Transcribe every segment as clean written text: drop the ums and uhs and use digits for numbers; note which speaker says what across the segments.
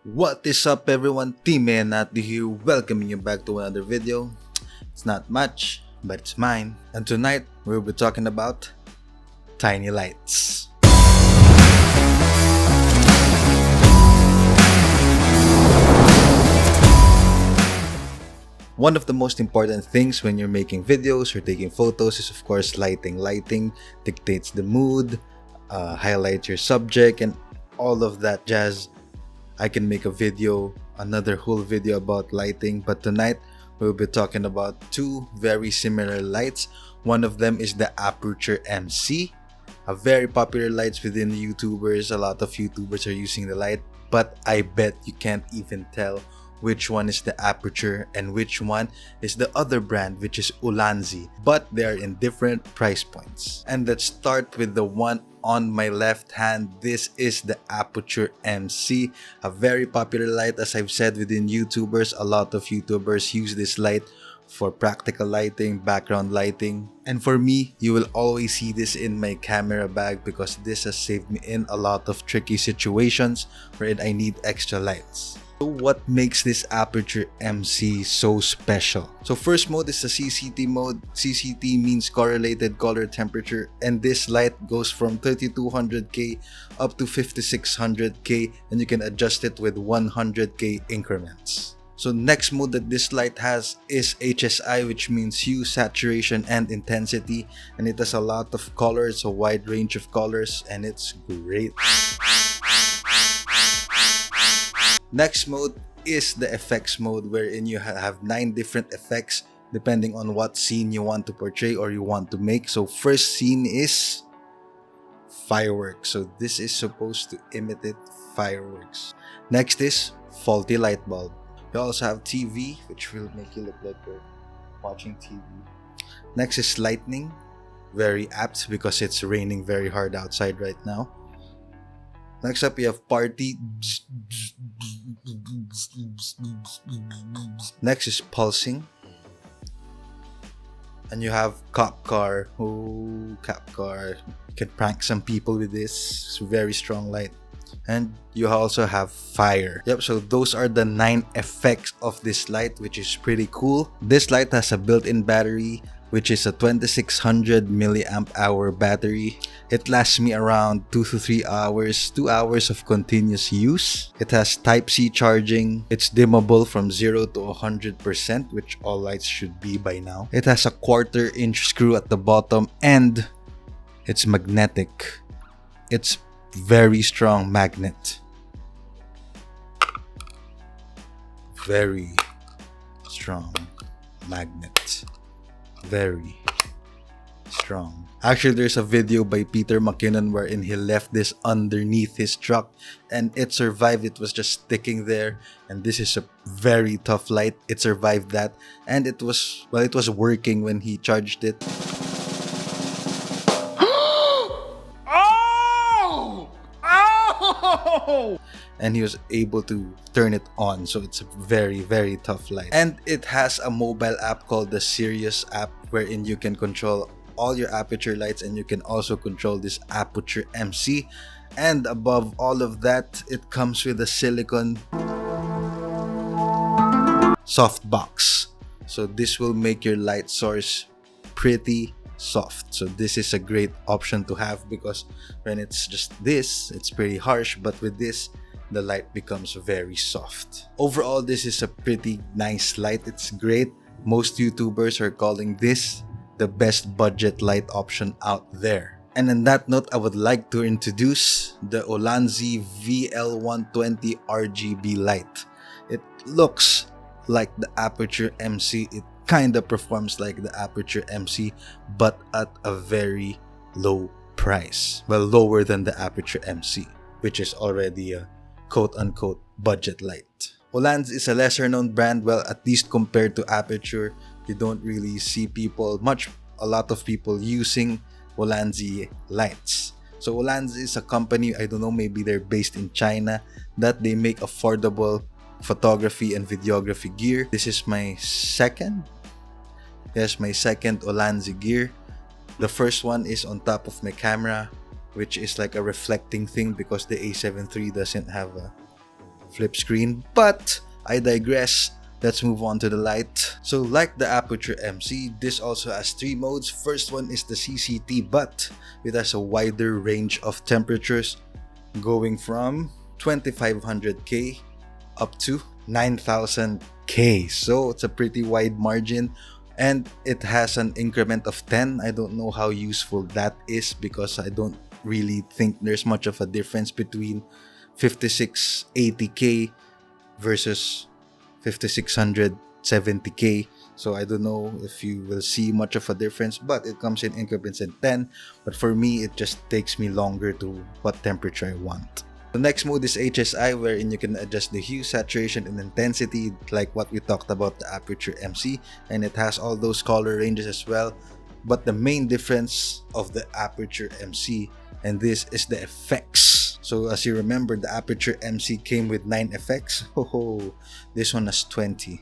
Speaker 1: What is up everyone, Team Nati here, welcoming you back to another video. It's not much, but it's mine. And tonight, we'll be talking about tiny lights. One of the most important things when you're making videos or taking photos is of course lighting. Lighting dictates the mood, highlights your subject, and all of that jazz. I can make a video, another whole video about lighting, but tonight we'll be talking about two very similar lights. One of them is the Aputure MC, a very popular light within the YouTubers. A lot of YouTubers are using the light, but I bet you can't even tell which one is the Aputure and which one is the other brand, which is Olanzi, but they are in different price points. And let's start with the one on my left hand. This is the Aputure MC, a very popular light. As I've said, within YouTubers, a lot of YouTubers use this light for practical lighting, background lighting, and for me, you will always see this in my camera bag because this has saved me in a lot of tricky situations wherein I need extra lights. So what makes this Aputure MC so special? So first mode is the CCT mode. CCT means correlated color temperature, and this light goes from 3200K up to 5600K, and you can adjust it with 100K increments. So next mode that this light has is HSI, which means hue, saturation, and intensity, and it has a lot of colors, a wide range of colors, and it's great. Next mode is the effects mode, wherein you have 9 different effects depending on what scene you want to portray or you want to make. So first scene is fireworks. So this is supposed to imitate fireworks. Next is faulty light bulb. You also have TV, which will make you look like you're watching TV. Next is lightning. Very apt because it's raining very hard outside right now. Next up, you have party. Next is pulsing. And you have cop car. Oh, cop car. You can prank some people with this. It's a very strong light. And you also have fire. Yep, so those are the 9 effects of this light, which is pretty cool. This light has a built-in battery, which is a 2600 milliamp hour battery. It lasts me around 2 to 3 hours, 2 hours of continuous use. It has Type-C charging. It's dimmable from 0 to 100%, which all lights should be by now. It has a 1/4 inch screw at the bottom, and it's magnetic. It's very strong magnet. Very strong magnet. Very strong. Actually, there's a video by Peter McKinnon wherein he left this underneath his truck and it survived. It was just sticking there, and this is a very tough light. It survived that, and it was working when he charged it. And he was able to turn it on, so it's a very, very tough light. And it has a mobile app called the Sirius app, wherein you can control all your Aputure lights, and you can also control this Aputure MC. And above all of that, it comes with a silicone softbox, so this will make your light source pretty soft. So this is a great option to have, because when it's just this, it's pretty harsh, but with this, the light becomes very soft. Overall, this is a pretty nice light. It's great. Most YouTubers are calling this the best budget light option out there. And on that note, I would like to introduce the Olanzi VL120 RGB light. It looks like the Aputure MC. It kind of performs like the Aputure MC, but at a very low price. Well, lower than the Aputure MC, which is already a quote-unquote budget light. Olanzi is a lesser known brand. Well, at least compared to Aputure, you don't really see a lot of people using Olanzi lights. So Olanzi is a company, I don't know, maybe they're based in China, that they make affordable photography and videography gear. This is my second Olanzi gear. The first one is on top of my camera, which is like a reflecting thing because the A7 III doesn't have a flip screen, but I digress. Let's move on to the light. So like the Aputure MC, this also has 3 modes. First one is the CCT, but it has a wider range of temperatures going from 2500K up to 9000K. So it's a pretty wide margin, and it has an increment of 10. I don't know how useful that is because I don't really think there's much of a difference between 5680K versus 5670K. So I don't know if you will see much of a difference, but it comes in increments in 10. But for me, it just takes me longer to what temperature I want. The next mode is HSI, wherein you can adjust the hue, saturation, and intensity like what we talked about the Aputure MC, and it has all those color ranges as well. But the main difference of the Aputure MC and this is the effects. So as you remember, the Aputure MC came with 9 effects. Oh, this one has 20.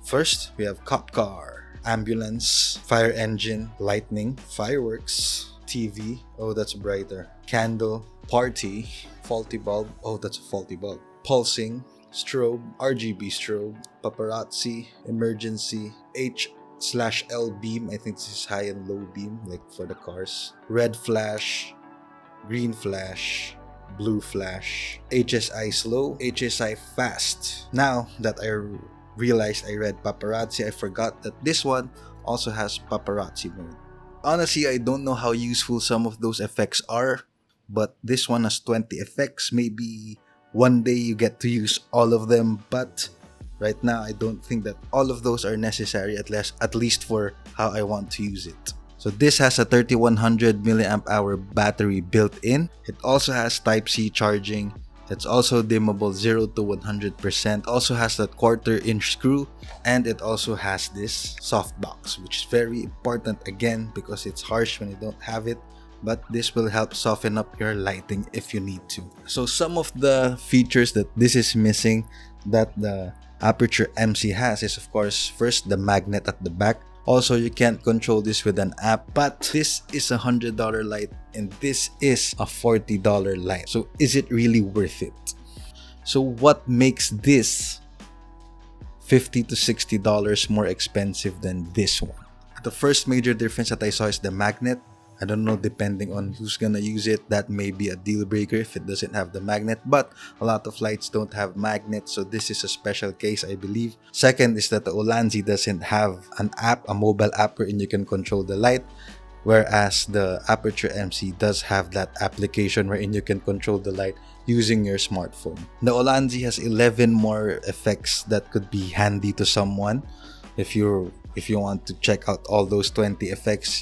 Speaker 1: First, we have cop car, ambulance, fire engine, lightning, fireworks, TV, oh that's brighter, candle, party, faulty bulb, oh that's a faulty bulb, pulsing, strobe, RGB strobe, paparazzi, emergency, H/L beam, I think this is high and low beam like for the cars, red flash, green flash, blue flash, HSI slow, HSI fast. Now that I realized I read paparazzi, I forgot that this one also has paparazzi mode. Honestly, I don't know how useful some of those effects are, but this one has 20 effects. Maybe one day you get to use all of them, but right now I don't think that all of those are necessary, at least for how I want to use it. So this has a 3100 milliamp hour battery built in. It also has Type-C charging. It's also dimmable 0 to 100%. Also has that 1/4 inch screw, and it also has this softbox, which is very important again because it's harsh when you don't have it, but this will help soften up your lighting if you need to. So some of the features that this is missing that the Aputure MC has is, of course, first the magnet at the back. Also, you can't control this with an app, but this is a $100 light and this is a $40 light. So is it really worth it? So what makes this $50 to $60 more expensive than this one? The first major difference that I saw is the magnet. I don't know, depending on who's gonna use it, that may be a deal breaker if it doesn't have the magnet, but a lot of lights don't have magnets, so this is a special case, I believe. Second is that the Olanzi doesn't have an app, a mobile app wherein you can control the light, whereas the Aputure MC does have that application wherein you can control the light using your smartphone. The Olanzi has 11 more effects that could be handy to someone if you want to check out all those 20 effects.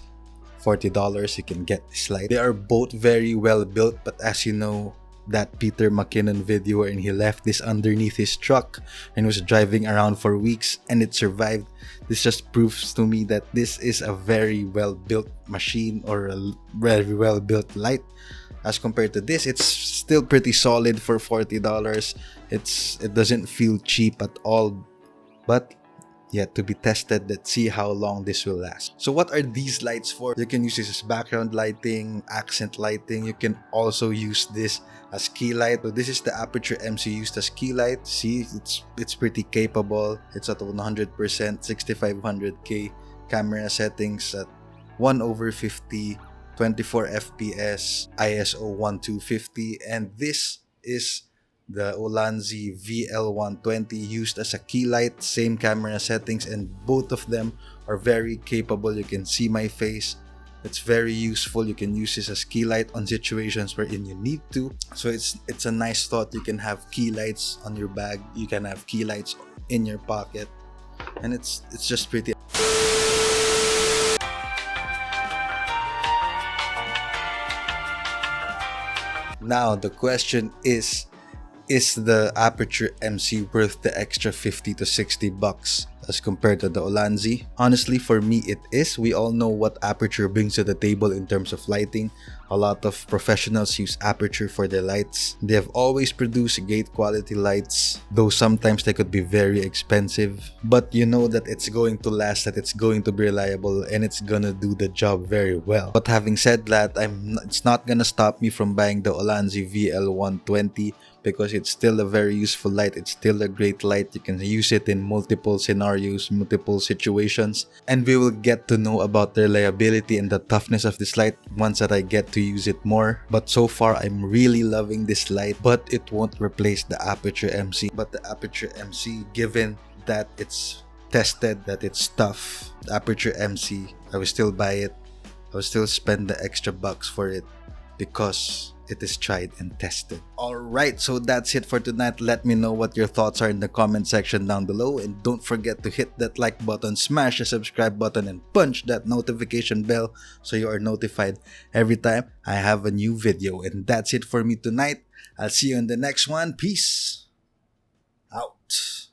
Speaker 1: $40 you can get this light. They are both very well built, but as you know, that Peter McKinnon video wherein he left this underneath his truck and was driving around for weeks and it survived, this just proves to me that this is a very well built machine or a very well built light. As compared to this, it's still pretty solid for $40. It doesn't feel cheap at all, but yet to be tested. Let's see how long this will last. So what are these lights for? You can use this as background lighting, accent lighting. You can also use this as key light. So this is the Aputure MC used as key light. See, it's pretty capable. It's at 100%, 6500K camera settings at 1/50, 24 FPS, ISO 1250, and this is the Olanzi VL120 used as a key light, same camera settings, and both of them are very capable. You can see my face. It's very useful. You can use this as key light on situations wherein you need to. So it's a nice thought. You can have key lights on your bag. You can have key lights in your pocket, and it's just pretty. Now the question is the Aputure MC worth the extra $50 to $60 as compared to the Olanzi? Honestly, for me, it is. We all know what Aputure brings to the table in terms of lighting. A lot of professionals use Aputure for their lights. They have always produced great quality lights, though sometimes they could be very expensive. But you know that it's going to last, that it's going to be reliable, and it's gonna do the job very well. But having said that, it's not gonna stop me from buying the Olanzi VL120 because it's still a very useful light. It's still a great light. You can use it in multiple scenarios, multiple situations, and we will get to know about the reliability and the toughness of this light once that I get to use it more. But so far, I'm really loving this light, but it won't replace the Aputure MC. But the Aputure MC, given that it's tested, that it's tough, the Aputure MC, I will still buy it. I will still spend the extra bucks for it because it is tried and tested. Alright, so that's it for tonight. Let me know what your thoughts are in the comment section down below, and don't forget to hit that like button, smash the subscribe button, and punch that notification bell so you are notified every time I have a new video. And that's it for me tonight. I'll see you in the next one. Peace out.